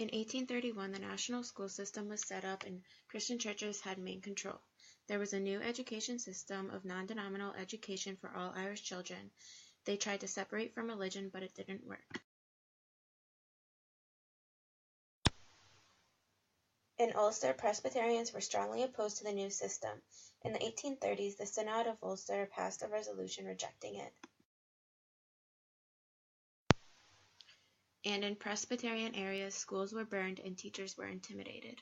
In 1831, the national school system was set up and Christian churches had main control. There was a new education system of non-denominational education for all Irish children. They tried to separate from religion, but it didn't work. In Ulster, Presbyterians were strongly opposed to the new system. In the 1830s, the Synod of Ulster passed a resolution rejecting it. And in Presbyterian areas, schools were burned and teachers were intimidated.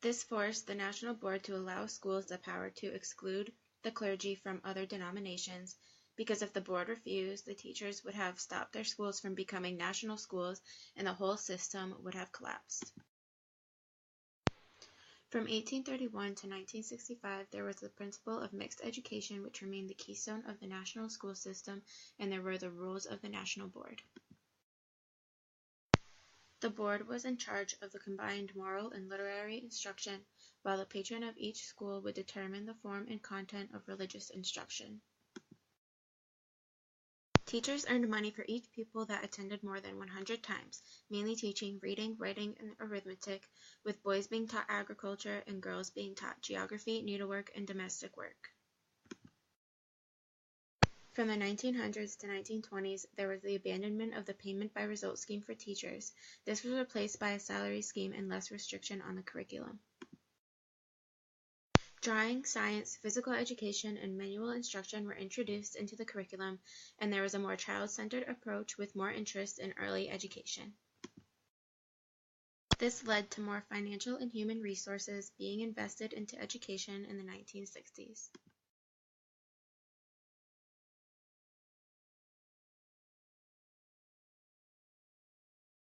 This forced the National Board to allow schools the power to exclude the clergy from other denominations, because if the board refused, the teachers would have stopped their schools from becoming national schools and the whole system would have collapsed. From 1831 to 1965, there was the principle of mixed education, which remained the keystone of the national school system, and there were the rules of the National Board. The board was in charge of the combined moral and literary instruction, while the patron of each school would determine the form and content of religious instruction. Teachers earned money for each pupil that attended more than 100 times, mainly teaching reading, writing, and arithmetic, with boys being taught agriculture and girls being taught geography, needlework, and domestic work. From the 1900s to 1920s, there was the abandonment of the payment by result scheme for teachers. This was replaced by a salary scheme and less restriction on the curriculum. Drawing, science, physical education, and manual instruction were introduced into the curriculum, and there was a more child-centered approach with more interest in early education. This led to more financial and human resources being invested into education in the 1960s.